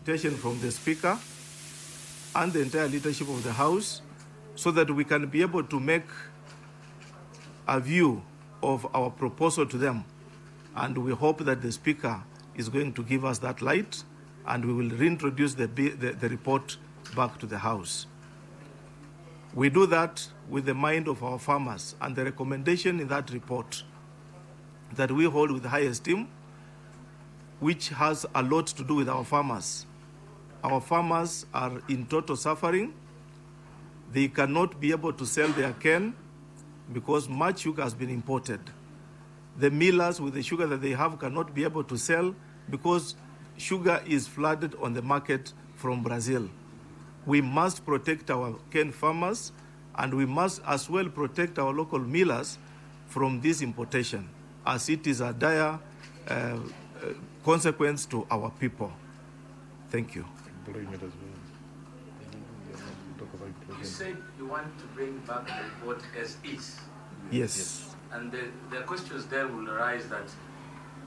interpretation from the Speaker and the entire leadership of the House so that we can be able to make a view of our proposal to them. And we hope that the Speaker is going to give us that light, and we will reintroduce the report back to the House. We do that with the mind of our farmers, and the recommendation in that report that we hold with high esteem, which has a lot to do with our farmers. Our farmers are in total suffering. They cannot be able to sell their cane because much sugar has been imported. The millers with the sugar that they have cannot be able to sell because sugar is flooded on the market from Brazil. We must protect our cane farmers, and we must as well protect our local millers from this importation, as it is a dire consequence to our people. Thank you. You said you want to bring back the report as is. Yes. And the questions there will arise that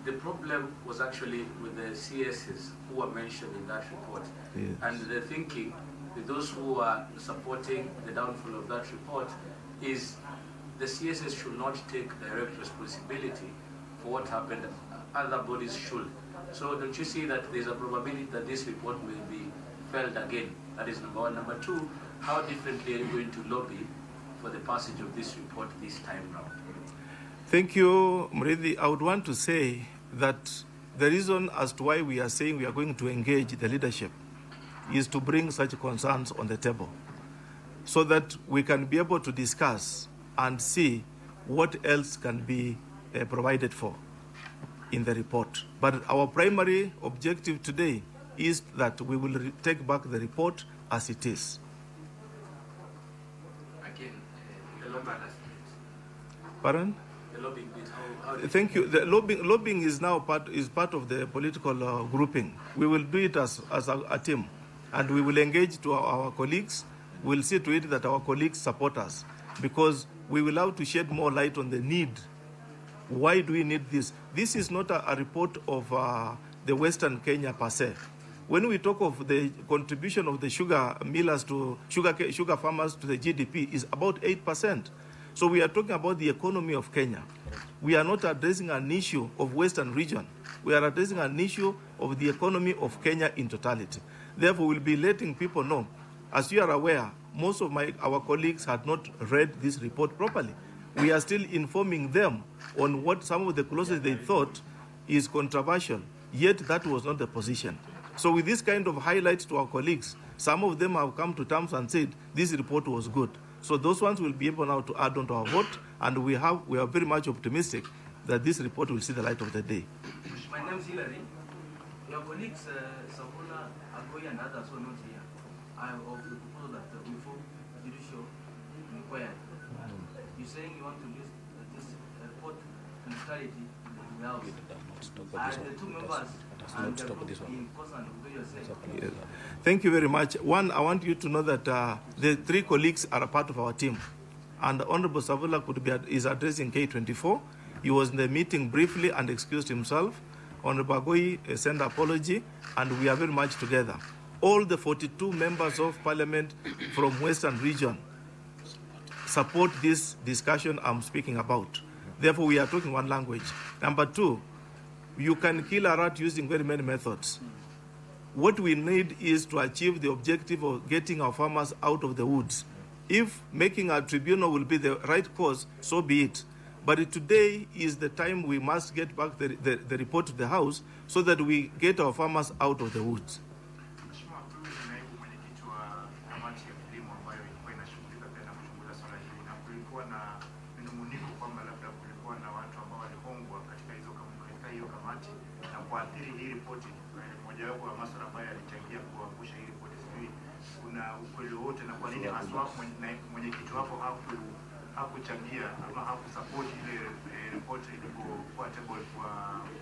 the problem was actually with the CSs who were mentioned in that report. Yes. And the thinking with those who are supporting the downfall of that report is the CSs should not take direct responsibility for what happened. Other bodies should. So don't you see that there's a probability that this report will be felled again? That is number one. Number two, how differently are you going to lobby for the passage of this report this time round? Thank you, Murithi. I would want to say that the reason as to why we are saying we are going to engage the leadership is to bring such concerns on the table so that we can be able to discuss and see what else can be provided for in the report. But our primary objective today is that we will take back the report as it is. Again, the lobbying. Pardon? The lobbying bit. Thank you. The lobbying is now part of the political grouping. We will do it as a team, and we will engage to our colleagues. We'll see to it that our colleagues support us, because we will have to shed more light on the need. Why do we need this? This is not a report of the Western Kenya per se. When we talk of the contribution of the sugar millers to sugar farmers to the GDP is about 8%. So we are talking about the economy of Kenya. We are not addressing an issue of Western region. We are addressing an issue of the economy of Kenya in totality. Therefore, we'll be letting people know. As you are aware, most of our colleagues had not read this report properly. We are still informing them on what some of the clauses they thought is controversial, yet that was not the position. So with this kind of highlight to our colleagues, some of them have come to terms and said this report was good. So those ones will be able now to add on to our vote, and we are very much optimistic that this report will see the light of the day. My name is Hilary. Your colleagues, Sabula, Agoy, and others who are not here, I of the proposal that we form judicial inquiry. You're saying you want to use this report and clarity in the House. And the two members and the group in concern of what you're saying. Yes. Thank you very much. One, I want you to know that the three colleagues are a part of our team. And Honorable Savula is addressing K24. He was in the meeting briefly and excused himself. Honorable Agoy sent an apology, and we are very much together. All the 42 members of parliament from Western region support this discussion I'm speaking about. Therefore, we are talking one language. Number two, you can kill a rat using very many methods. What we need is to achieve the objective of getting our farmers out of the woods. If making a tribunal will be the right course, so be it. But today is the time we must get back the report to the House so that we get our farmers out of the woods. hakuchangia ama hakusupport ile report ilipokuwa table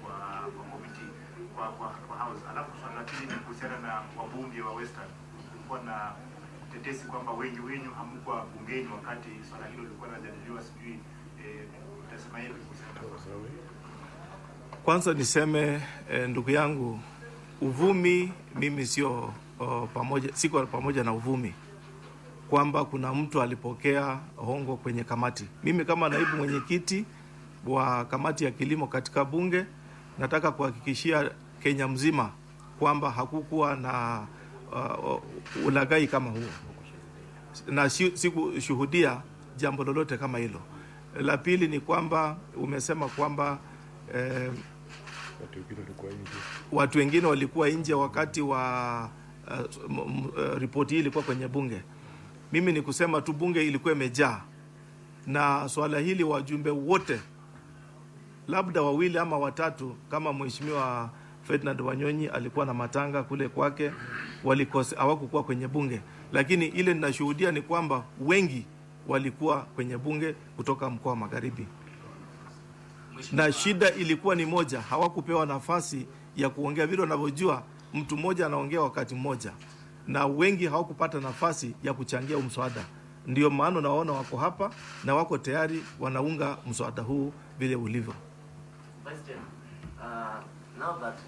kwa committee kwa House. Alafu swali la pili ni kuhusiana na wabunge wa Western. Kulikuwa na tetesi kwamba wengi wenu hamkuwa bungeni wakati swala hilo lilikuwa linajadiliwa, sijui utasema hivi kuhusiana na kwanza niseme ndugu yangu uvumi, mimi siko pamoja na uvumi kwamba kuna mtu alipokea hongo kwenye kamati. Mimi kama naibu mwenyekiti wa kamati ya kilimo katika bunge, nataka kuhakikishia Kenya mzima kwamba hakukuwa na ulaghai kama huo, na sikushuhudia jambo lolote kama hilo. La pili ni kwamba umesema kwamba watu wengine walikuwa nje wakati wa ripoti hii ilikuwa kwenye bunge. Mimi ni kusema tu bunge ilikuwa imejaa, na swala hili wajumbe wote labda wawili ama watatu, kama Mheshimiwa Ferdinand Wanyonyi alikuwa na matanga kule kwake, hawakukuwa kwenye bunge, lakini ile ninashuhudia ni kwamba wengi walikuwa kwenye bunge kutoka mkoa wa Magharibi. Na shida ilikuwa ni moja, hawakupewa nafasi ya kuongea. Vile unavyojua mtu mmoja anaongea wakati mmoja, na wengi hawakupata nafasi ya kuchangia mswada. Ndio maana naona wako hapa na wako tayari wanaunga mswada huu vile ulivyo. Now that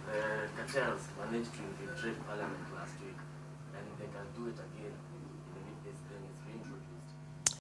the cartels managed to infiltrate Parliament last week, and they can do it again, even if this thing is reintroduced,